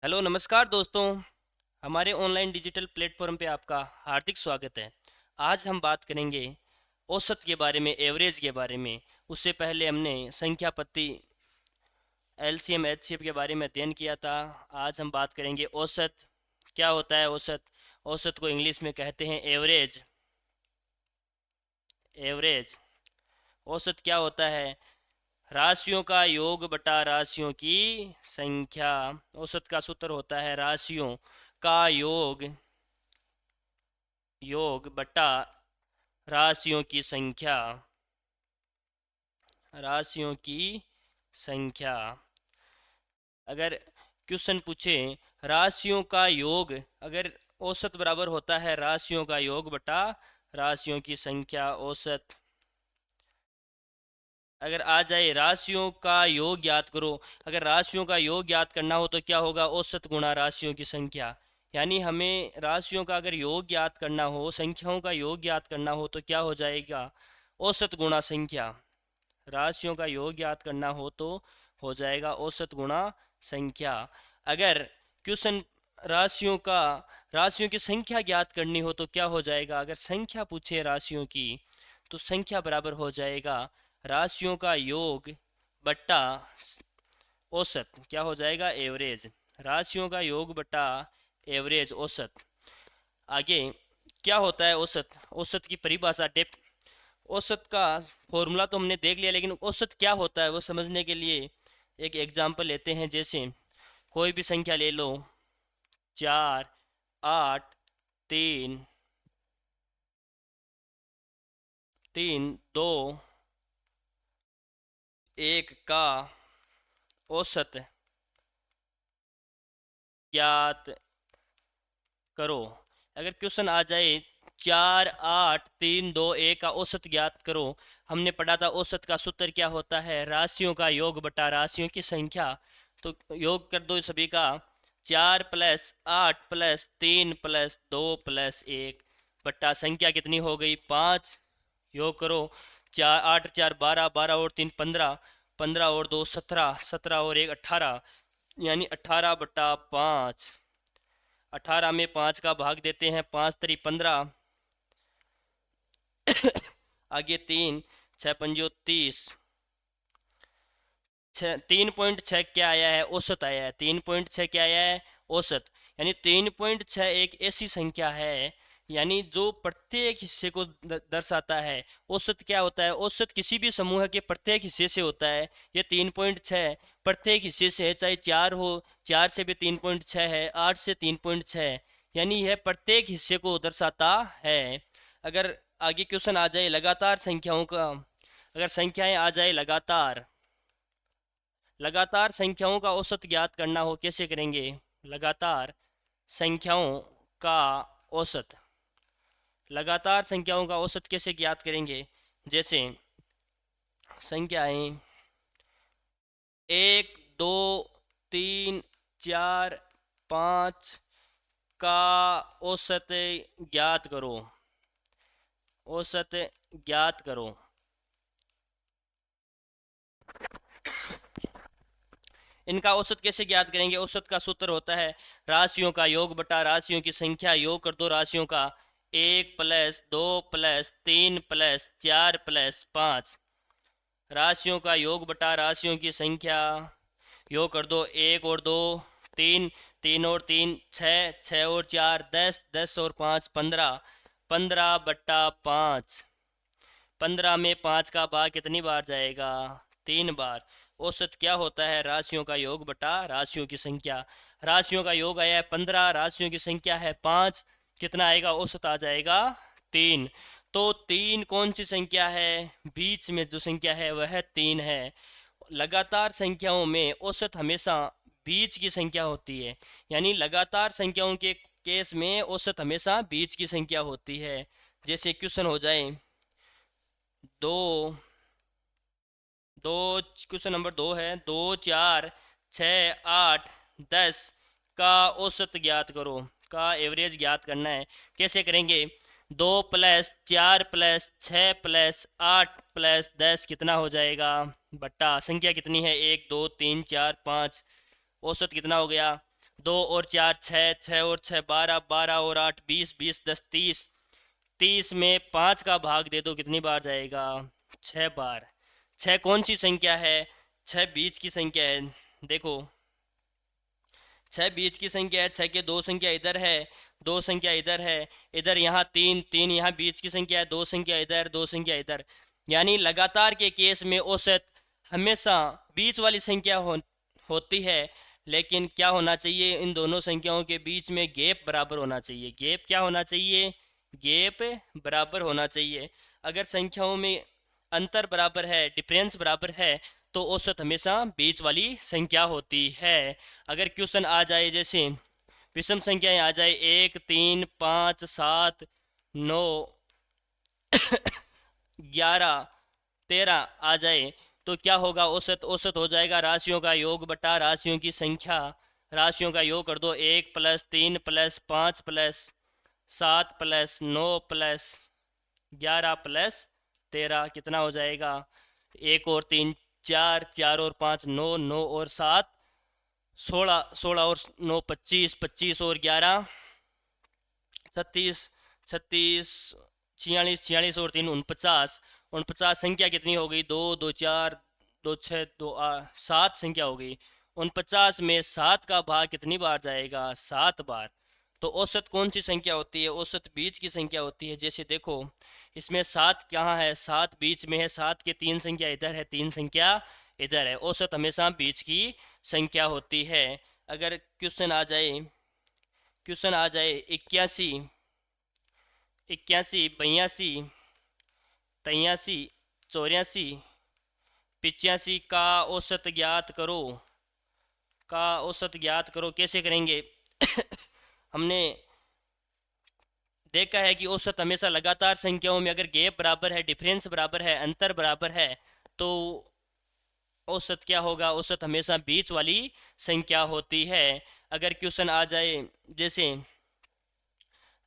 Hello नमस्कार दोस्तों। हमारे ऑनलाइन डिजिटल प्लेटफॉर्म पे आपका हार्दिक स्वागत है। आज हम बात करेंगे औसत के बारे में, एवरेज के बारे में। उससे पहले हमने संख्या पत्ती एलसीएम एचसीएफ के बारे में अध्ययन किया था। आज हम बात करेंगे औसत। क्या होता है औसत? औसत को इंग्लिश में कहते हैं एवरेज। एवरेज औसत क्या होता है? राशियों का योग बटा राशियों की संख्या। औसत का सूत्र होता है राशियों का योग बटा राशियों की संख्या। राशियों की संख्या। अगर क्वेश्चन पूछे राशियों का योग, अगर औसत बराबर होता है राशियों का योग बटा राशियों की संख्या, औसत अगर आ जाए राशियों का योग ज्ञात करो। अगर राशियों का योग ज्ञात करना हो तो क्या होगा? औसत गुणा राशियों की संख्या। यानी हमें राशियों का अगर योग ज्ञात करना हो, संख्याओं का योग ज्ञात करना हो तो क्या हो जाएगा? औसत गुणा संख्या। राशियों का योग ज्ञात करना हो तो हो जाएगा औसत गुणा संख्या। अगर क्वेश्चन राशियों की संख्या ज्ञात करनी हो तो क्या हो जाएगा? अगर संख्या पूछे राशियों की तो संख्या बराबर हो जाएगा राशियों का योग बट्टा औसत। क्या हो जाएगा? एवरेज। राशियों का योग बट्टा एवरेज, औसत। आगे क्या होता है औसत? औसत की परिभाषा, डेप औसत का फॉर्मूला तो हमने देख लिया, लेकिन औसत क्या होता है वो समझने के लिए एक एग्जाम्पल लेते हैं। जैसे कोई भी संख्या ले लो, 4, 8, 3, 2, 1 का औसत ज्ञात करो। अगर क्वेश्चन आ जाए 4, 8, 3, 2, 1 का औसत ज्ञात करो, हमने पढ़ा था औसत का सूत्र क्या होता है? राशियों का योग बटा राशियों की संख्या। तो योग कर दो सभी का। 4 प्लस 8 प्लस 3 प्लस 2 प्लस 1 बट्टा संख्या कितनी हो गई? 5। योग करो। 4 8 4 12, 12 और 3 15, 15 और 2 17, 17 और 1 18, यानी 18 बट्टा 5। 18 में 5 का भाग देते हैं, 5 3 15, आगे 3 6 पंजो 30। 3.6 क्या आया है? औसत आया है। 3.6 क्या आया है? औसत। यानी 3.6 एक ऐसी संख्या है, यानी जो प्रत्येक हिस्से को दर्शाता है। औसत क्या होता है? औसत किसी भी समूह के प्रत्येक हिस्से से होता है। ये 3.6 प्रत्येक हिस्से से है, चाहे 4 हो, 4 से भी 3.6 है, 8 से 3.6, यानी यह प्रत्येक हिस्से को दर्शाता है। अगर आगे क्वेश्चन आ जाए लगातार संख्याओं का, अगर संख्याएं आ जाए लगातार, लगातार संख्याओं का औसत ज्ञात करना हो, कैसे करेंगे? लगातार संख्याओं का औसत, लगातार संख्याओं का औसत कैसे ज्ञात करेंगे? जैसे संख्याएं 1, 2, 3, 4, 5 का औसत ज्ञात करो। औसत ज्ञात करो। इनका औसत कैसे ज्ञात करेंगे? औसत का सूत्र होता है राशियों का योग बटा राशियों की संख्या। योग कर दो राशियों का। 1 प्लस 2 प्लस 3 प्लस 4 प्लस 5, राशियों का योग बटा राशियों की संख्या। योग कर दो। 1 और 2 3, 3 और 3 6, 6 और 4 10, 10 और 5 15, 15 बट्टा 5। 15 में 5 का भाग कितनी बार जाएगा? 3 बार। औसत क्या होता है? राशियों का योग बटा राशियों की संख्या। राशियों का योग आया है 15, राशियों की संख्या है 5, कितना आएगा? औसत आ जाएगा 3। तो 3 कौन सी संख्या है? बीच में जो संख्या है वह 3 है। लगातार संख्याओं में औसत हमेशा बीच की संख्या होती है, यानी लगातार संख्याओं के केस में औसत हमेशा बीच की संख्या होती है। जैसे क्वेश्चन हो जाए दो दो क्वेश्चन नंबर 2 है, 2 4 6 8 10 का औसत ज्ञात करो। का एवरेज ज्ञात करना है। कैसे करेंगे? 2 प्लस 4 प्लस 6 प्लस 8 प्लस 10 कितना हो जाएगा? बट्टा संख्या कितनी है? 1 2 3 4 5, औसत कितना हो गया? दो और चार छः, छः और छः बारह, बारह और आठ बीस, बीस दस तीस, तीस में पाँच का भाग दे दो कितनी बार जाएगा? छः बार। छः कौन सी संख्या है? छः बीच की संख्या है। देखो, छः बीच की संख्या है। छः के दो संख्या इधर है, दो संख्या इधर है, इधर यहाँ तीन, तीन यहाँ बीच की संख्या है, दो संख्या इधर, दो संख्या इधर। यानी लगातार के केस में औसत हमेशा बीच वाली संख्या होती है। लेकिन क्या होना चाहिए? इन दोनों संख्याओं के बीच में गैप बराबर होना चाहिए। गैप क्या होना चाहिए? गैप बराबर होना चाहिए। अगर संख्याओं में अंतर बराबर है, डिफरेंस बराबर है, तो औसत हमेशा बीच वाली संख्या होती है। अगर क्वेश्चन आ जाए जैसे विषम संख्याएं आ जाए, एक, तीन, पाँच, सात, नौ, 11, 13 आ जाए, तो क्या होगा? औसत औसत हो जाएगा राशियों का योग बटा राशियों की संख्या। राशियों का योग कर दो, एक प्लस तीन प्लस पाँच प्लस सात प्लस नौ प्लस 11 प्लस 13 कितना हो जाएगा? एक और तीन चार, चार और पाँच नौ, नौ और सात 16, 16 और नौ 25, 25 और 11 36, 36, 46, 46 और तीन 49, 49 संख्या कितनी हो गई? दो, दो चार, दो छः, दो सात संख्या हो गई। 49 में सात का भाग कितनी बार जाएगा? सात बार। तो औसत कौन सी संख्या होती है? औसत बीच की संख्या होती है। जैसे देखो, इसमें सात कहाँ है? सात बीच में है। सात के तीन संख्या इधर है, तीन संख्या इधर है। औसत हमेशा बीच की संख्या होती है। अगर क्वेश्चन आ जाए 81, 81, 82, 83, 84, 85 का औसत ज्ञात करो। का औसत ज्ञात करो कैसे करेंगे? हमने देखा है कि औसत हमेशा लगातार संख्याओं में अगर गैप बराबर है, डिफरेंस बराबर है, अंतर बराबर है, तो औसत क्या होगा? औसत हमेशा बीच वाली संख्या होती है। अगर क्वेश्चन आ जाए जैसे,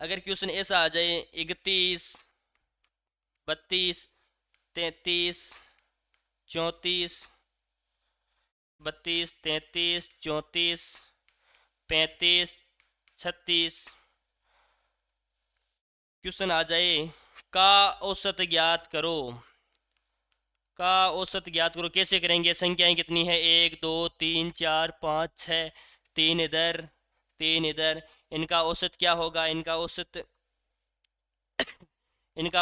अगर क्वेश्चन ऐसा आ जाए 31, 32, 33, 34, 32, 33, 34, 35, 36, क्वेश्चन आ जाए का औसत ज्ञात करो। का औसत ज्ञात करो कैसे करेंगे? संख्याएं कितनी है? एक, दो, तीन, चार, पाँच, छः, तीन इधर, तीन इधर। इनका औसत क्या होगा? इनका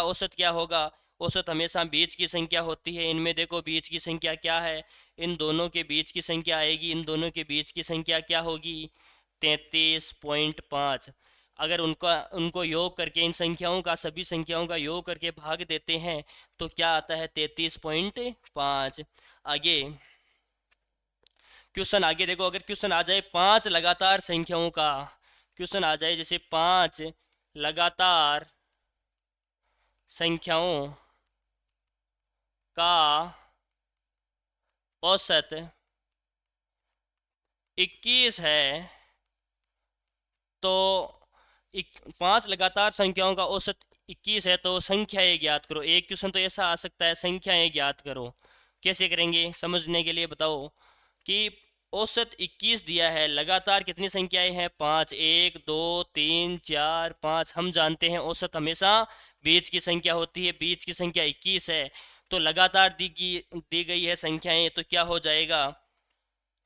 औसत क्या होगा? औसत हमेशा बीच की संख्या होती है। इनमें देखो बीच की संख्या क्या है? इन दोनों के बीच की संख्या आएगी। इन दोनों के बीच की संख्या क्या होगी? 33.5। अगर उनको योग करके, इन संख्याओं का, सभी संख्याओं का योग करके भाग देते हैं तो क्या आता है? 33.5। आगे क्वेश्चन आगे देखो, अगर क्वेश्चन आ जाए पांच लगातार संख्याओं का, क्वेश्चन आ जाए जैसे पांच लगातार संख्याओं का औसत 21 है, तो पांच लगातार संख्याओं का औसत 21 है, तो संख्याएं ज्ञात करो। एक क्वेश्चन तो ऐसा आ सकता है, संख्याएं ज्ञात करो। कैसे करेंगे समझने के लिए बताओ कि औसत 21 दिया है, लगातार कितनी संख्याएं हैं? पाँच, एक, दो, तीन, चार, पाँच। हम जानते हैं औसत हमेशा बीच की संख्या होती है। बीच की संख्या 21 है, तो लगातार दी गई है संख्याएं, तो क्या हो जाएगा?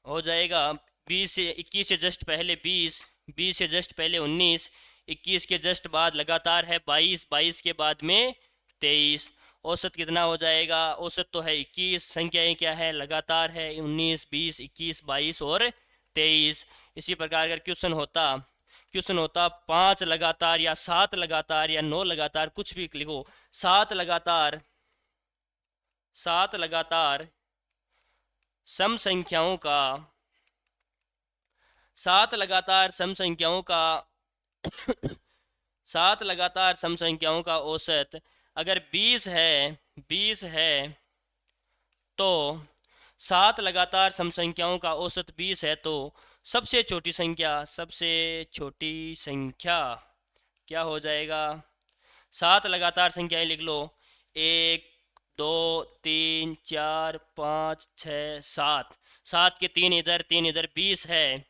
हो जाएगा 20 से 21 से जस्ट पहले 20, 20 से जस्ट पहले 19, 21 के जस्ट बाद लगातार है 22, 22 के बाद में 23। औसत कितना हो जाएगा? औसत तो है 21, संख्याएं क्या है? लगातार है 19, 20, 21, 22 और 23। इसी प्रकार अगर क्वेश्चन होता पाँच लगातार या सात लगातार या नौ लगातार, कुछ भी लिखो, सात लगातार सम संख्याओं का, सात लगातार सम संख्याओं का सात लगातार सम संख्याओं का औसत अगर 20 है तो सात लगातार सम संख्याओं का औसत 20 है, तो सबसे छोटी संख्या क्या हो जाएगा? सात लगातार संख्याएं लिख लो, एक, दो, तीन, चार, पाँच, छः, सात। सात के तीन इधर, तीन इधर, 20 है।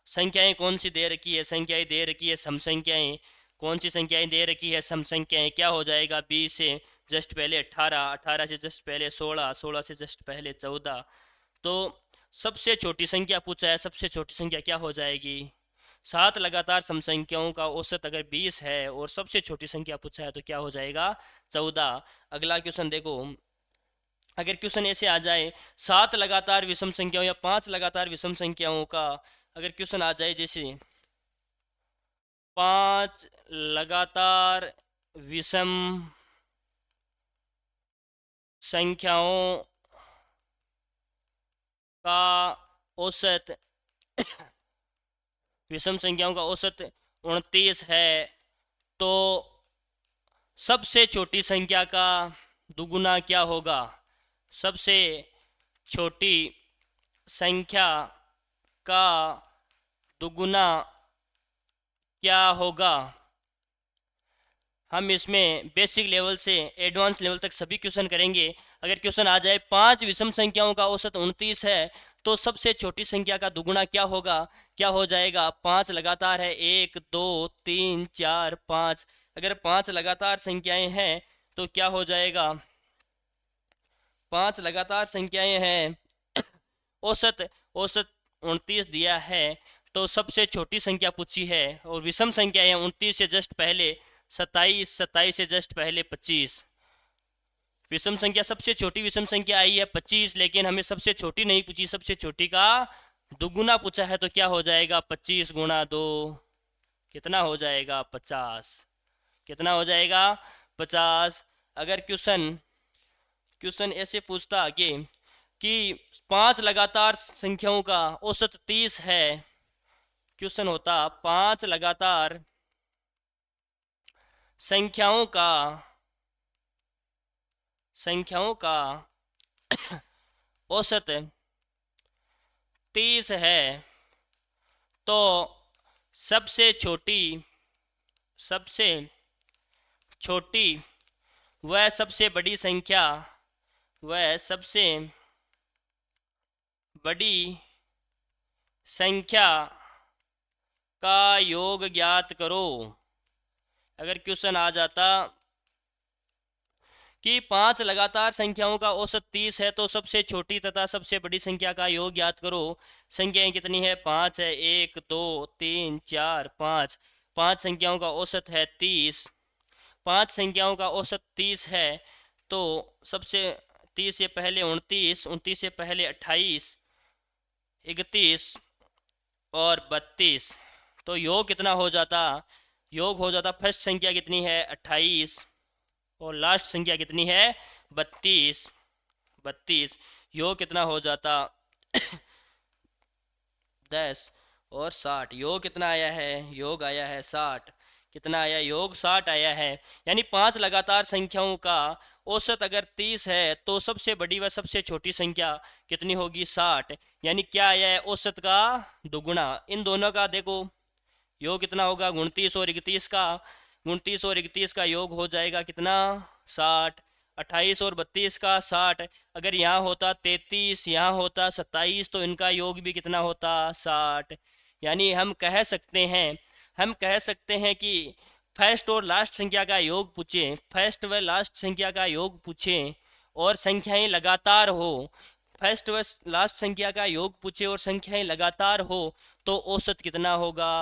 संख्याएं कौन सी दे रखी है, संख्याएं दे रखी है सम संख्याएं। कौन सी संख्याएं दे रखी है सम संख्याएं, क्या हो जाएगा 20 से जस्ट पहले 18, 18 से जस्ट पहले 16, 16 से जस्ट पहले 14। तो सबसे छोटी संख्या पूछा है, सबसे छोटी संख्या क्या हो जाएगी, 7 लगातार सम संख्याओं का औसत अगर 20 है और सबसे छोटी संख्या पूछा है तो क्या हो जाएगा 14। अगला क्वेश्चन देखो, अगर क्वेश्चन ऐसे आ जाए 7 लगातार विषम संख्याओं या 5 लगातार विषम संख्याओं का अगर क्वेश्चन आ जाए, जैसे 5 लगातार विषम संख्याओं का औसत विषम संख्याओं का औसत 29 है, तो सबसे छोटी संख्या का दुगुना क्या होगा, सबसे छोटी संख्या का दुगुना क्या होगा। हम इसमें बेसिक लेवल से एडवांस लेवल तक सभी क्वेश्चन करेंगे। अगर क्वेश्चन आ जाए 5 विषम संख्याओं का औसत 29 है तो सबसे छोटी संख्या का दुगुना क्या होगा, क्या हो जाएगा, 5 लगातार है 1 2 3 4 5। अगर 5 लगातार संख्याएं हैं तो क्या हो जाएगा, 5 लगातार संख्याएं हैं, औसत औसत 29 दिया है, तो सबसे छोटी संख्या पूछी है और विषम संख्या है 29 से जस्ट पहले 27, 27 से जस्ट पहले 25। विषम संख्या सबसे छोटी विषम संख्या आई है 25, लेकिन हमें सबसे छोटी नहीं पूछी, सबसे छोटी का दुगुना पूछा है, तो क्या हो जाएगा 25 गुणा 2, कितना हो जाएगा 50, कितना हो जाएगा 50। अगर क्वेश्चन क्वेश्चन ऐसे पूछता आगे कि 5 लगातार संख्याओं का औसत 30 है, क्वेश्चन होता 5 लगातार संख्याओं का औसत 30 है, तो सबसे छोटी वह सबसे बड़ी संख्या, वह सबसे बड़ी संख्या का योग ज्ञात करो। अगर क्वेश्चन आ जाता कि 5 लगातार संख्याओं का औसत 30 है तो सबसे छोटी तथा सबसे बड़ी संख्या का योग ज्ञात करो। संख्याएं कितनी है, 5 है, 1 2 3 4 5। 5 संख्याओं का औसत है 30, 5 संख्याओं का औसत 30 है, तो सबसे 30 से पहले 29, 29 से पहले 28, 31 और 32। तो योग कितना हो जाता, योग हो जाता, फर्स्ट संख्या कितनी है 28 और लास्ट संख्या कितनी है 32, 32। योग कितना हो जाता 10 और 60। योग कितना आया है, योग आया है 60। कितना आया, योग 60 आया है। यानी 5 लगातार संख्याओं का औसत अगर 30 है तो सबसे बड़ी व सबसे छोटी संख्या कितनी होगी 60। यानी क्या आया है, औसत का दुगुना। इन दोनों का देखो योग कितना होगा, 29 और 31 का, 29 और 31 का योग हो जाएगा कितना 60। 28 और 32 का 60। अगर यहाँ होता 33, यहाँ होता 27, तो इनका योग भी कितना होता 60। यानी हम कह सकते हैं कि फर्स्ट और लास्ट संख्या का योग पूछें, फर्स्ट व लास्ट संख्या का योग पूछें और संख्याएं लगातार हो, फर्स्ट व लास्ट संख्या का योग पूछे और संख्याएं लगातार हो, तो औसत कितना होगा,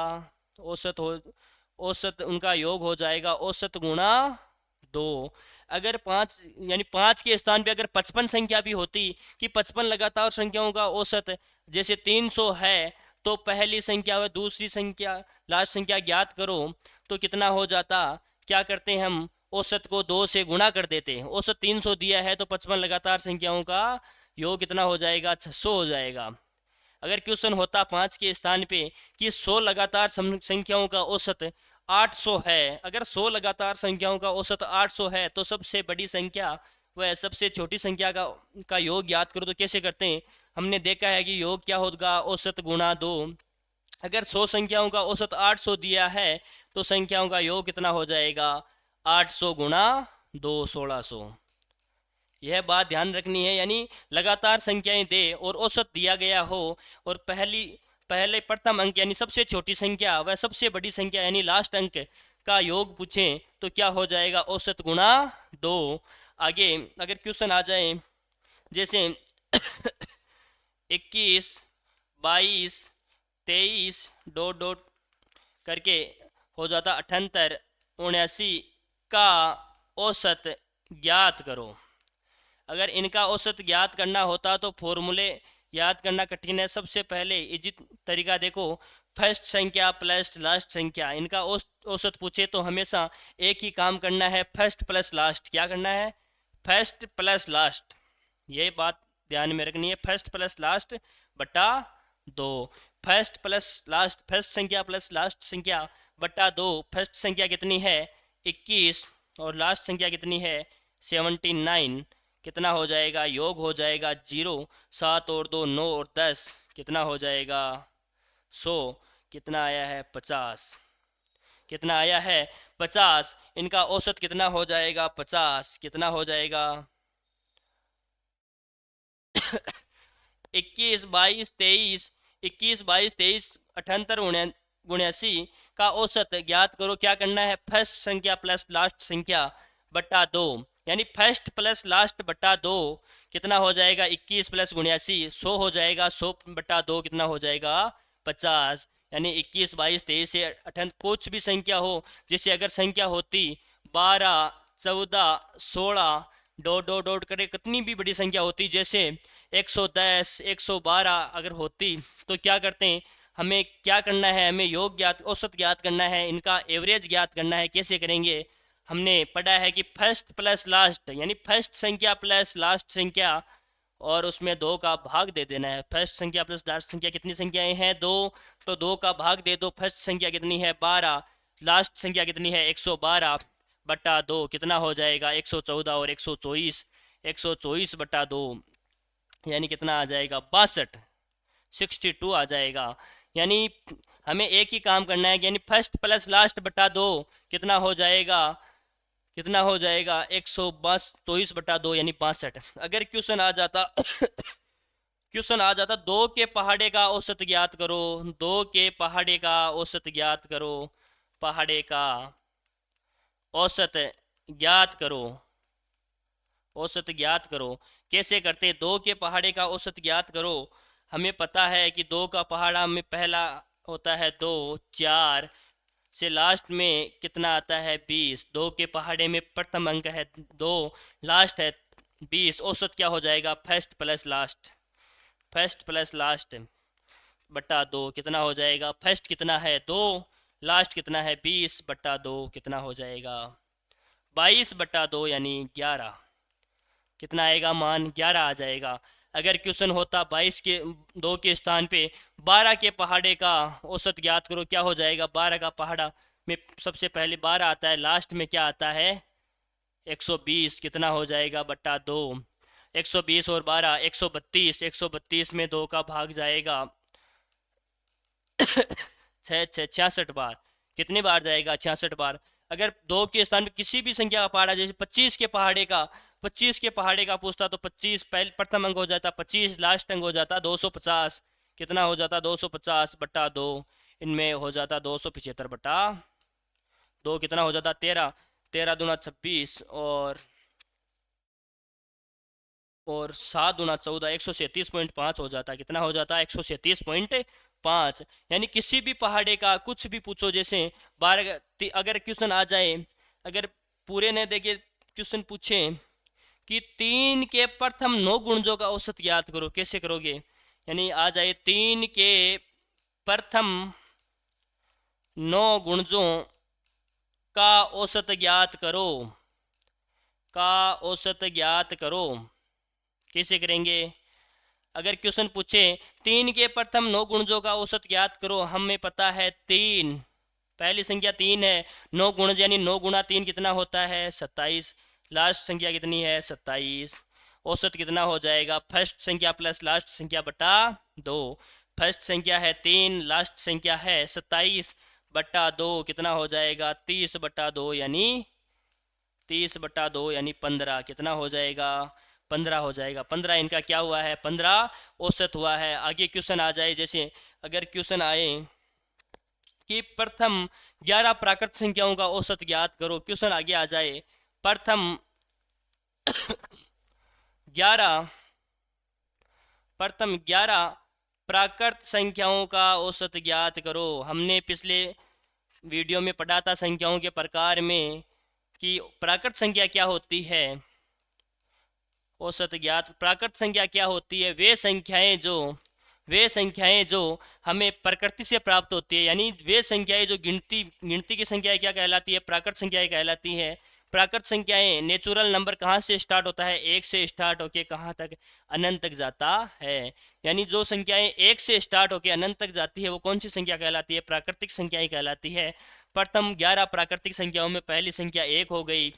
औसत उनका योग हो जाएगा औसत गुणा 2। अगर 5 यानी 5 के स्थान पे अगर 55 संख्या भी होती कि 55 लगातार संख्याओं का औसत जैसे 300 है, तो पहली संख्या व दूसरी संख्या लास्ट संख्या ज्ञात करो, तो कितना हो जाता, क्या करते हैं हम औसत को 2 से गुणा कर देते हैं। औसत 300 दिया है तो 55 लगातार संख्याओं का योग कितना हो जाएगा 600 हो जाएगा। अगर क्वेश्चन होता 5 के स्थान पे कि 100 लगातार संख्याओं का औसत 800 है, अगर 100 लगातार संख्याओं का औसत 800 है तो सबसे बड़ी संख्या व सबसे छोटी संख्या का योग ज्ञात करो। तो कैसे करते हैं, हमने देखा है कि योग क्या होगा औसत गुणा 2। अगर 100 संख्याओं का औसत 800 दिया है तो संख्याओं का योग कितना हो जाएगा 800 गुणा 2, 1600। यह बात ध्यान रखनी है। यानी लगातार संख्याएं दे और औसत दिया गया हो और पहले प्रथम अंक यानी सबसे छोटी संख्या व सबसे बड़ी संख्या यानी लास्ट अंक का योग पूछें तो क्या हो जाएगा, औसत गुणा 2। आगे अगर क्वेश्चन आ जाए जैसे 21, 22, 23 डॉट डॉट करके हो जाता 78, 79 का औसत ज्ञात करो। अगर इनका औसत ज्ञात करना होता तो फॉर्मूले याद करना कठिन है। सबसे पहले इजिट तरीका देखो, फर्स्ट संख्या प्लस लास्ट संख्या, इनका औसत पूछे तो हमेशा एक ही काम करना है, फर्स्ट प्लस लास्ट। क्या करना है, फर्स्ट प्लस लास्ट, ये बात ध्यान में रखनी है। फर्स्ट प्लस लास्ट बटा 2, फर्स्ट प्लस लास्ट, फर्स्ट संख्या प्लस लास्ट संख्या बटा 2। फर्स्ट संख्या कितनी है 21 और लास्ट संख्या कितनी है 79, कितना हो जाएगा, योग हो जाएगा 0, 7 और 2 9 और 10 कितना हो जाएगा 100, कितना आया है 50, कितना आया है 50। इनका औसत कितना हो जाएगा 50, कितना हो जाएगा 21, 22, 23, 21, 22, 23, 78, 79 का औसत ज्ञात करो। क्या करना है, फर्स्ट संख्या प्लस लास्ट संख्या बटा 2, यानी फर्स्ट प्लस लास्ट बटा 2 कितना हो जाएगा 21 प्लस 79 100 हो जाएगा। 100 बटा 2 कितना हो जाएगा 50, यानी 21, 22, 23 से 78 कुछ भी संख्या हो, जैसे अगर संख्या होती 12, 14, 16 डॉट डॉट डॉट करे कितनी भी बड़ी संख्या होती, जैसे 110, 112 अगर होती तो क्या करते हैं, हमें क्या करना है, हमें योग ज्ञात औसत ज्ञात करना है, इनका एवरेज ज्ञात करना है। कैसे करेंगे, हमने पढ़ा है कि फर्स्ट प्लस लास्ट यानी फर्स्ट संख्या प्लस लास्ट संख्या और उसमें 2 का भाग दे देना है। फर्स्ट संख्या प्लस लास्ट संख्या कितनी संख्याएं हैं 2, तो 2 का भाग दे दो। फर्स्ट संख्या कितनी है 12, लास्ट संख्या कितनी है 112 बटा 2 कितना हो जाएगा 114 और 124, 124 बटा 2 यानी कितना आ जाएगा 62, 62 आ जाएगा। यानी हमें एक ही काम करना है, यानी फर्स्ट प्लस लास्ट बटा 2 कितना हो जाएगा, कितना हो जाएगा 124 बटा 2 यानी 62। अगर क्वेश्चन आ जाता क्वेश्चन आ जाता 2 के पहाड़े का औसत ज्ञात करो, 2 के पहाड़े का औसत ज्ञात करो, पहाड़े का औसत ज्ञात करो, औसत ज्ञात करो। कैसे करते, 2 के पहाड़े का औसत ज्ञात करो। हमें पता है कि 2 का पहाड़ा में पहला होता है 2, 4 से लास्ट में कितना आता है 20। 2 के पहाड़े में प्रथम अंक है 2, लास्ट है 20। औसत क्या हो जाएगा, first plus last, first plus last बटा 2 कितना हो जाएगा, फर्स्ट कितना है 2, लास्ट कितना है 20 बटा 2 कितना हो जाएगा 22 बटा 2 यानी 11, कितना आएगा मान 11 आ जाएगा। अगर क्वेश्चन होता 22 के 2 के स्थान पे 12 के पहाड़े का औसत ज्ञात करो, क्या हो जाएगा, 12 का पहाड़ा में सबसे पहले 12 आता है, लास्ट में क्या आता है 120, कितना हो जाएगा बटा 2, 120 और 12 132, 132 में 2 का भाग जाएगा 66 बार, कितने बार जाएगा 66 बार। अगर 2 के स्थान पे किसी भी संख्या का पहाड़ा, जैसे 25 के पहाड़े का, 25 के पहाड़े का पूछता तो 25 पहले प्रथम अंक हो जाता 25, लास्ट अंक हो जाता 250, कितना हो जाता 250 बटा 2, इनमें हो जाता 275 बटा 2 कितना हो जाता 13, 13 दूना 26 और 7 दूना 14, 137.5 हो जाता, कितना हो जाता 137.5। यानी किसी भी पहाड़े का कुछ भी पूछो, जैसे 12 अगर क्वेश्चन आ जाए, अगर पूरे ने देखे क्वेश्चन पूछे कि 3 के प्रथम 9 गुणजों का औसत ज्ञात करो, कैसे करोगे, यानी आ जाए 3 के प्रथम 9 गुणजों का औसत ज्ञात करो, का औसत ज्ञात करो, कैसे करेंगे। अगर क्वेश्चन पूछे 3 के प्रथम 9 गुणजों का औसत ज्ञात करो, हमें पता है 3 पहली संख्या 3 है, 9 गुणज यानी 9 गुणा 3 कितना होता है 27, लास्ट संख्या कितनी है 27। औसत कितना हो जाएगा, फर्स्ट संख्या प्लस लास्ट संख्या बटा 2, फर्स्ट संख्या है 3, लास्ट संख्या है 27 बटा 2 कितना हो जाएगा 30 बटा 2 यानी 30 बटा 2 यानी 15, कितना हो जाएगा 15 हो जाएगा। 15 इनका क्या हुआ है 15 औसत हुआ है। आगे क्वेश्चन आ जाए, जैसे अगर क्वेश्चन आए कि प्रथम 11 प्राकृत संख्याओं का औसत ज्ञात करो, क्वेश्चन आगे आ जाए प्रथम 11 प्राकृत संख्याओं का औसत ज्ञात करो। हमने पिछले वीडियो में पढ़ा था संख्याओं के प्रकार में कि प्राकृत संख्या क्या होती है, औसत ज्ञात प्राकृत संख्या क्या होती है, वे संख्याएं जो हमें प्रकृति से प्राप्त होती है, यानी वे संख्याएं जो गिनती की संख्याएं क्या कहलाती है, प्राकृत संख्याएं कहलाती है। प्राकृत संख्याएं नेचुरल नंबर कहाँ से स्टार्ट होता है, एक से स्टार्ट होके कहाँ तक, अनंत तक जाता है। यानी जो संख्याएं एक से स्टार्ट होके अनंत तक जाती है वो कौन सी संख्या कहलाती है, प्राकृतिक संख्याएं कहलाती है। प्रथम 11 प्राकृतिक संख्याओं में पहली संख्या 1 हो गई,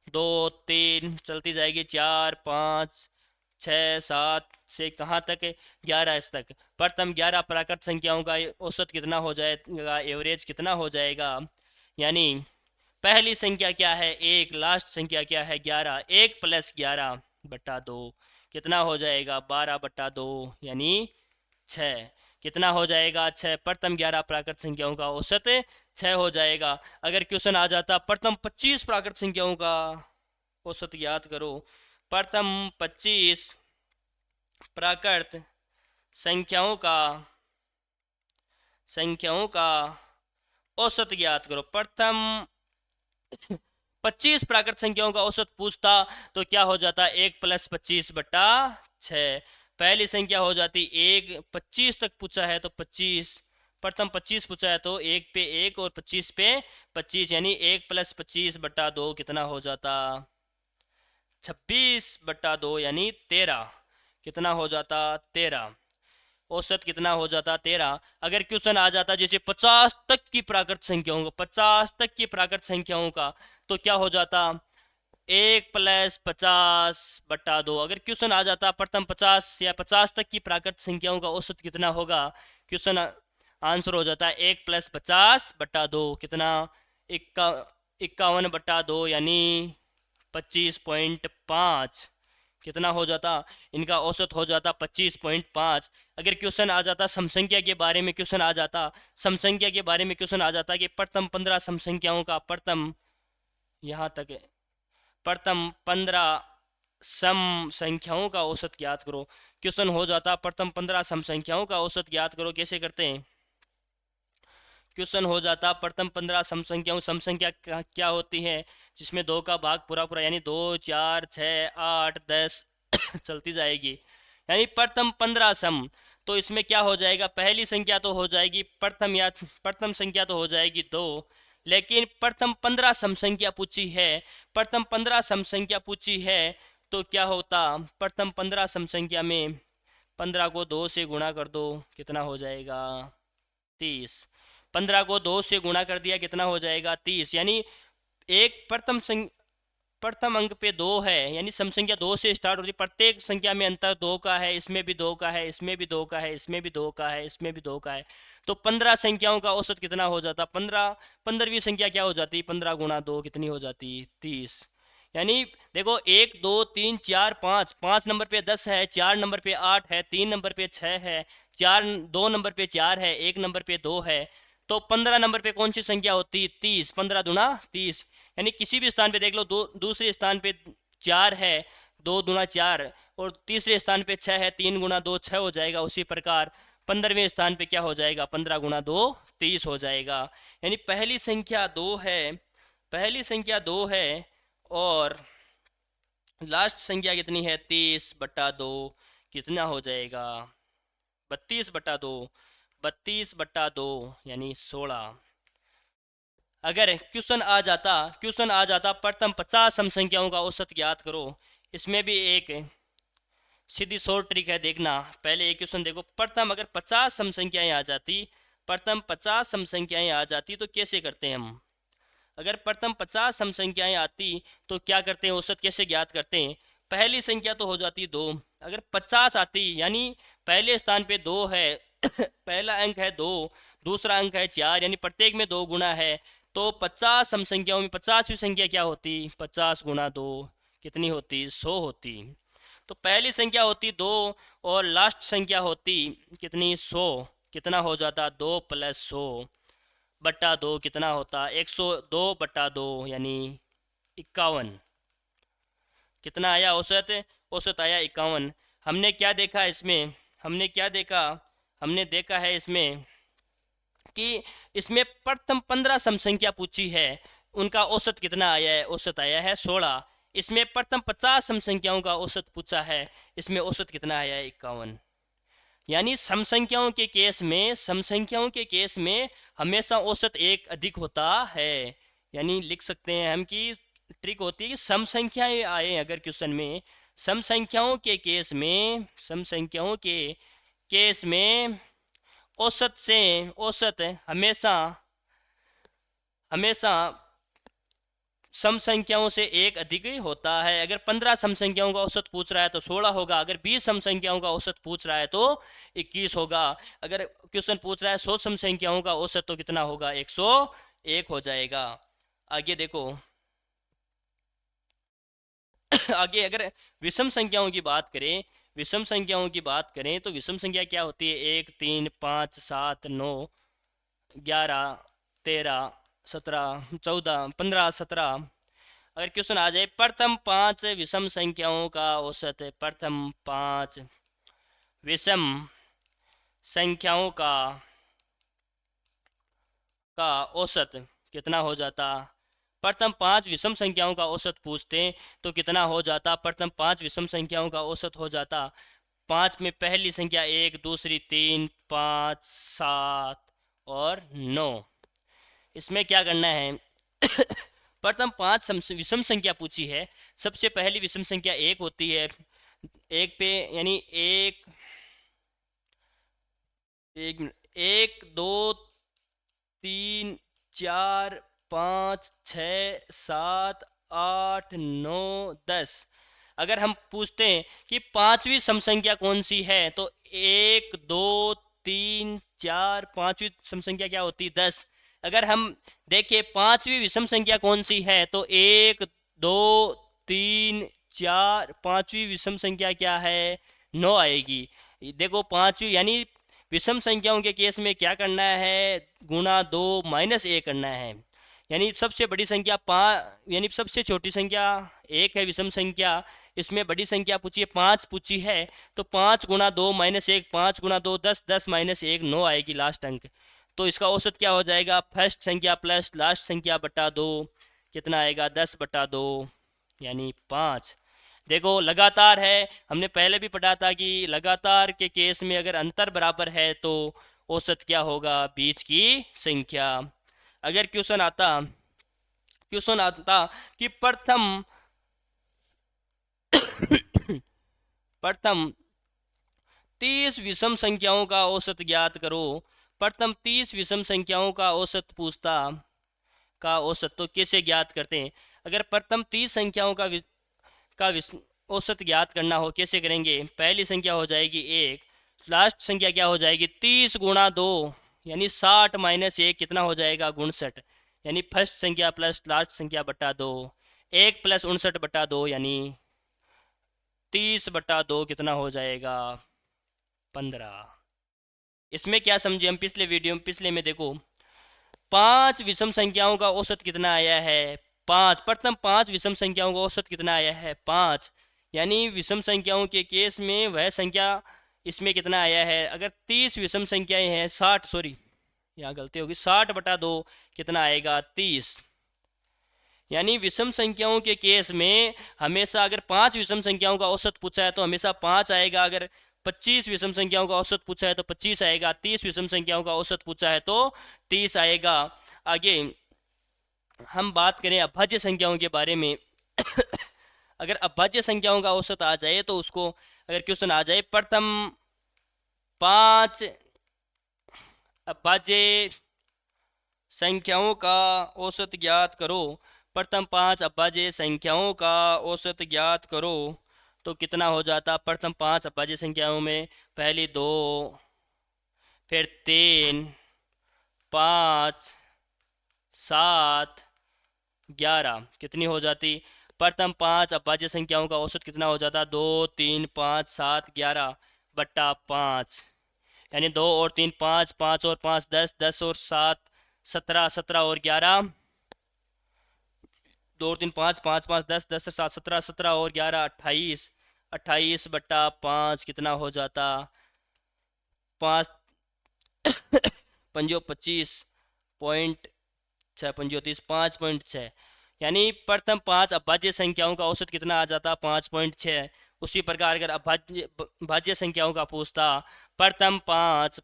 2 3 चलती जाएगी, 4 5 6 7 से कहाँ तक, 11 तक। प्रथम 11 प्राकृत संख्याओं का औसत कितना हो जाएगा, एवरेज कितना हो जाएगा। यानी पहली संख्या क्या है 1, लास्ट संख्या क्या है 11, 1 + 11 बटा 2 कितना हो जाएगा, 12 बटा 2 यानी 6 कितना हो जाएगा, 6। प्रथम 11 प्राकृत संख्याओं का औसत 6 हो जाएगा। अगर क्वेश्चन आ जाता प्रथम 25 प्राकृत संख्याओं का औसत ज्ञात करो, प्रथम 25 प्राकृत संख्याओं का औसत ज्ञात करो। प्रथम 25 प्राकृत संख्याओं का औसत पूछता तो क्या हो जाता, 1 + 25 बटा 6। पहली संख्या हो जाती 1, 25 तक पूछा है तो 25, प्रथम 25 पूछा है तो 1 पे 1 और 25 पे 25, यानी 1 + 25 बटा 2 कितना हो जाता, 26 बटा 2 यानी 13 कितना हो जाता, 13। औसत कितना हो जाता, 13। अगर क्वेश्चन आ जाता जैसे 50 तक की प्राकृत संख्याओं का, 50 तक की प्राकृत संख्याओं का, तो क्या हो जाता, 1 + 50 बटा 2। अगर क्वेश्चन आ जाता प्रथम 50 या 50 तक की प्राकृत संख्याओं का औसत कितना होगा, क्वेश्चन आंसर हो जाता है 1 + 50 बटा 2 कितना, 51 बटा 2 यानी 25.5 कितना हो जाता, इनका औसत हो जाता 25.5। अगर क्वेश्चन आ जाता समसंख्या के बारे में, क्वेश्चन आ जाता कि प्रथम 15 समसंख्याओं का, यहाँ तक है, प्रथम 15 सम संख्याओं का औसत ज्ञात करो। क्वेश्चन हो जाता प्रथम 15 सम संख्याओं का औसत ज्ञात करो, कैसे करते हैं। क्वेश्चन हो जाता प्रथम 15 सम संख्या क्या होती है, जिसमें 2 का भाग पूरा यानी 2 4 6 8 10 चलती जाएगी। यानी प्रथम 15 सम, तो इसमें क्या हो जाएगा, पहली संख्या तो हो जाएगी प्रथम संख्या तो हो जाएगी 2, लेकिन प्रथम 15 सम संख्या पूछी है, तो क्या होता, प्रथम 15 सम संख्या में 15 को 2 से गुणा कर दो कितना हो जाएगा, 30। 15 को 2 से गुणा कर दिया कितना हो जाएगा, 30। यानी एक प्रथम अंक पे 2 है, यानी सम संख्या 2 से स्टार्ट होती है, प्रत्येक संख्या में अंतर 2 का है, इसमें भी 2 का है, इसमें भी 2 का है, इसमें भी 2 का है, इसमें भी 2 का है। तो 15 संख्याओं का औसत कितना हो जाता, 15वीं संख्या क्या हो जाती, 15 × 2 कितनी हो जाती, 30। यानी देखो 1 2 3 4 5 नंबर पे 10 है, 4 नंबर पे 8 है, 3 नंबर पे 6 है, 2 नंबर पे 4 है, 1 नंबर पे 2 है, तो 15 नंबर पे कौन सी संख्या होती, 30। 15 दूना 30, यानी किसी भी स्थान पे देख लो, दूसरे स्थान पे 4 है, 2 दूना 4, और तीसरे स्थान पे 6 है, 3 × 2 6 हो जाएगा। उसी प्रकार 15वें स्थान पे क्या हो जाएगा, 15 × 2 30 हो जाएगा। यानी पहली संख्या 2 है और लास्ट संख्या कितनी है, 30 बटा 2 कितना हो जाएगा, 32 बटा 2 यानी 16। अगर क्वेश्चन आ जाता प्रथम 50 सम संख्याओं का औसत ज्ञात करो, इसमें भी एक सीधी शॉर्ट ट्रिक है, देखना। पहले एक क्वेश्चन देखो, प्रथम अगर 50 सम संख्याएं आ जाती तो कैसे करते हैं हम। अगर प्रथम 50 सम संख्याएं आती तो क्या करते हैं, औसत कैसे ज्ञात करते हैं। पहली संख्या तो हो जाती 2, अगर 50 आती यानी पहले स्थान पे 2 है पहला अंक है 2, दूसरा अंक है 4, यानी प्रत्येक में 2 गुना है, तो 50 सम संख्याओं में 50वीं संख्या क्या होती, 50 × 2 कितनी होती, 100 होती। तो पहली संख्या होती 2 और लास्ट संख्या होती कितनी, 100 कितना हो जाता, 2 प्लस 100 बट्टा 2 कितना होता, 102 बट्टा 2 यानी 51। कितना आया औसत, औसत आया 51। हमने क्या देखा इसमें, हमने क्या देखा, हमने देखा है इसमें कि इसमें प्रथम 15 सम संख्या पूछी है, उनका औसत कितना आया है, औसत आया है 16। इसमें प्रथम 50 सम संख्याओं का औसत पूछा है, इसमें औसत कितना आया है 51। यानी सम संख्याओं के केस में, सम संख्याओं के केस में हमेशा औसत एक अधिक होता है। यानी लिख सकते हैं हम कि ट्रिक होती है कि सम संख्याएं आए अगर क्वेश्चन में, सम संख्याओं के केस में, सम संख्याओं के केस में औसत से, औसत हमेशा, हमेशा सम संख्याओं से एक अधिक ही होता है। अगर 15 सम संख्याओं का औसत पूछ रहा है तो 16 होगा, अगर 20 सम संख्याओं का औसत पूछ रहा है तो 21 होगा, अगर क्वेश्चन पूछ रहा है 100 सम संख्याओं का औसत तो कितना होगा, 101 हो जाएगा। आगे देखो आगे अगर विषम संख्याओं की बात करें, विषम संख्याओं की बात करें तो विषम संख्या क्या होती है, 1 3 5 7 9 11 13 17 14 15 17। अगर क्वेश्चन आ जाए प्रथम 5 विषम संख्याओं का औसत, प्रथम 5 विषम संख्याओं का औसत कितना हो जाता, प्रथम 5 विषम संख्याओं का औसत पूछते तो कितना हो जाता, प्रथम 5 विषम संख्याओं का औसत हो जाता, 5 में पहली संख्या 1, दूसरी 3, 5 7 और 9। इसमें क्या करना है प्रथम 5 विषम संख्या पूछी है, सबसे पहली विषम संख्या 1 होती है, एक पे यानी एक, एक 2 3 4 5 6 7 8 9 10। अगर हम पूछते हैं कि पांचवी सम संख्या कौन सी है तो 1 2 3 4, पांचवी सम संख्या क्या होती है 10। अगर हम देखिए पांचवी विषम संख्या कौन सी है तो 1 2 3 4, पांचवी विषम संख्या क्या है 9 आएगी। देखो पांचवी यानी विषम संख्याओं के केस में क्या करना है, गुणा 2 माइनस 1 करना है। यानी सबसे बड़ी संख्या यानी सबसे छोटी संख्या 1 है विषम संख्या, इसमें बड़ी संख्या पूछी है 5 पूछी है, तो 5 गुणा 2 माइनस 1, 5 गुणा 2 10, 10 माइनस 1 9 आएगी लास्ट अंक। तो इसका औसत क्या हो जाएगा, फर्स्ट संख्या प्लस लास्ट संख्या बटा 2 कितना आएगा 10 बटा 2 यानी 5। देखो लगातार है, हमने पहले भी पढ़ा था कि लगातार के केस में अगर अंतर बराबर है तो औसत क्या होगा, बीच की संख्या। अगर क्वेश्चन आता कि प्रथम प्रथम 30 विषम संख्याओं का औसत ज्ञात करो, प्रथम 30 विषम संख्याओं का औसत पूछता, का औसत तो कैसे ज्ञात करते हैं। अगर प्रथम 30 संख्याओं का औसत ज्ञात करना हो कैसे करेंगे, पहली संख्या हो जाएगी 1, लास्ट संख्या क्या हो जाएगी 30 गुणा 2 यानी 60 माइनस 1 कितना हो जाएगा 59, यानी फर्स्ट संख्या प्लस लास्ट संख्या बटा 2, 1 प्लस 59 बटा 2 यानी 30 बटा 2 कितना हो जाएगा 15। इसमें क्या समझे हम, पिछले में देखो 5 विषम संख्याओं का औसत कितना आया है 5, प्रथम 5 विषम संख्याओं का औसत कितना आया है 5, यानी विषम संख्याओं के केस में वह संख्या इसमें कितना आया है। अगर 30 विषम संख्याएं हैं 60, सॉरी यहाँ गलती होगी, 60 बटा 2 कितना आएगा 30। यानी विषम संख्याओं के केस में हमेशा अगर 5 विषम संख्याओं का औसत पूछा है तो हमेशा 5 आएगा, अगर 25 विषम संख्याओं का औसत पूछा है तो 25 आएगा, 30 विषम संख्याओं का औसत पूछा है तो 30 आएगा। आगे हम बात करें अभाज्य संख्याओं के बारे में अगर अभाज्य संख्याओं का औसत आ जाए तो उसको, अगर क्वेश्चन आ जाए प्रथम 5 अभाज्य संख्याओं का औसत ज्ञात करो, प्रथम 5 अभाज्य संख्याओं का औसत ज्ञात करो तो कितना हो जाता, प्रथम 5 अभाज्य संख्याओं में पहली 2 फिर 3 5 7 11 कितनी हो जाती, प्रथम 5 अभाज्य संख्याओं का औसत कितना हो जाता 2 3 5 7 11 बट्टा 5। यानी 2 और 3 5, 5 और 5 10, 10 और 7 17, 17 और 11, 2 और 3 5, 5 5 10, 10 से 7 17, 17 और 11 28, 28/5 कितना हो जाता? 5 पंजो 25.6, 5.6। यानी प्रथम 5 अभाज्य संख्याओं का औसत कितना आ जाता? 5.6। उसी प्रकार अगर अभाज्य भाज्य संख्याओं का पूछता, प्रथम 5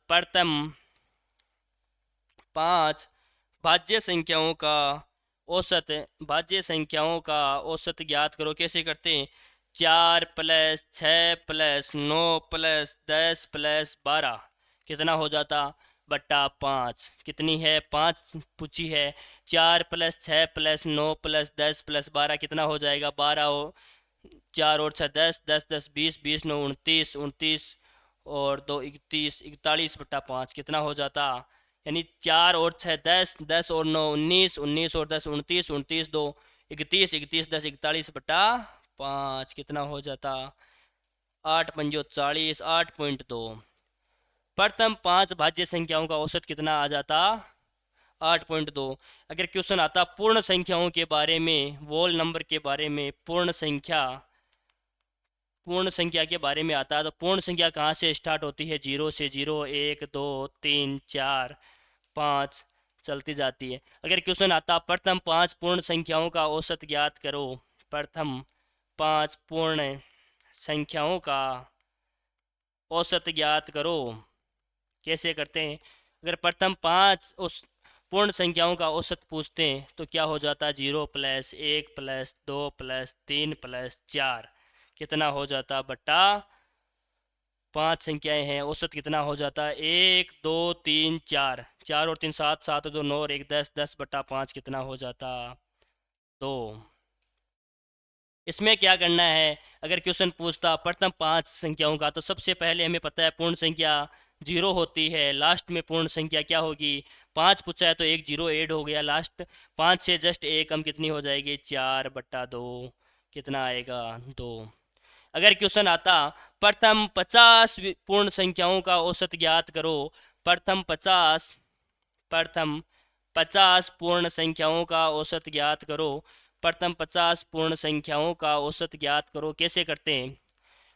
भाज्य संख्याओं का औसत ज्ञात करो। कैसे करते हैं? 4+6+9+10+12 कितना हो जाता? बट्टा 5। कितनी है? 5 पूछी है। 4+6+9+10+12 कितना हो जाएगा? 12 हो। 4 और 6 10, 10 10 20, 20 9 29, 29 और 2 31, 41/5 कितना हो जाता? यानी 4 और 6 10, 10 और 9 19, 19 और 10 29, 29 2 31, 31 10 41/5 कितना हो जाता? 8×5 = 40, 8.2। प्रथम 5 भाज्य संख्याओं का औसत कितना आ जाता? 8.2। अगर क्वेश्चन आता पूर्ण संख्याओं के बारे में, वोल नंबर के बारे में, पूर्ण संख्या के बारे में आता है, तो पूर्ण संख्या कहाँ से स्टार्ट होती है? 0 से। 0 1 2 3 4 5 चलती जाती है। अगर क्वेश्चन आता प्रथम 5 पूर्ण संख्याओं का औसत ज्ञात करो, प्रथम 5 पूर्ण संख्याओं का औसत ज्ञात करो, कैसे करते हैं? अगर प्रथम 5 उस पूर्ण संख्याओं का औसत पूछते हैं तो क्या हो जाता? 0+1+2+3+4 कितना हो जाता? बट्टा 5 संख्याएं हैं, औसत कितना हो जाता? 1 2 3 4, 4 और 3 7, 7 और 2 9 और 1 10, 10/5 कितना हो जाता? 2। इसमें क्या करना है? अगर क्वेश्चन पूछता प्रथम 5 संख्याओं का, तो सबसे पहले हमें पता है पूर्ण संख्या 0 होती है। लास्ट में पूर्ण संख्या क्या होगी? 5 पूछा है तो एक 0 ऐड हो गया लास्ट। 5 से जस्ट एक कम कितनी हो जाएगी? 4/2 कितना आएगा? 2। अगर क्वेश्चन आता प्रथम 50 पूर्ण संख्याओं का औसत ज्ञात करो, प्रथम 50 पूर्ण संख्याओं का औसत ज्ञात करो, प्रथम 50 पूर्ण संख्याओं का औसत ज्ञात करो, कैसे करते हैं?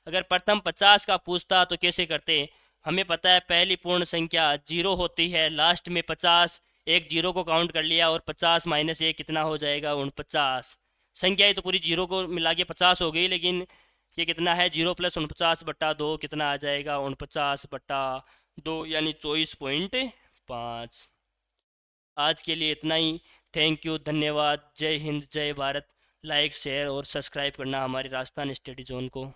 अगर प्रथम 50 का पूछता तो कैसे करते? हमें पता है पहली पूर्ण संख्या 0 होती है, लास्ट में 50, एक 0 को काउंट कर लिया और 50 - 1 कितना हो जाएगा? 49। संख्या ही तो पूरी 0 को मिला के 50 हो गई, लेकिन ये कितना है? 0+49/2 कितना आ जाएगा? 49/2 यानी 24.5। आज के लिए इतना ही। थैंक यू, धन्यवाद। जय हिंद, जय भारत। लाइक शेयर और सब्सक्राइब करना हमारे राजस्थान स्टडी जोन को।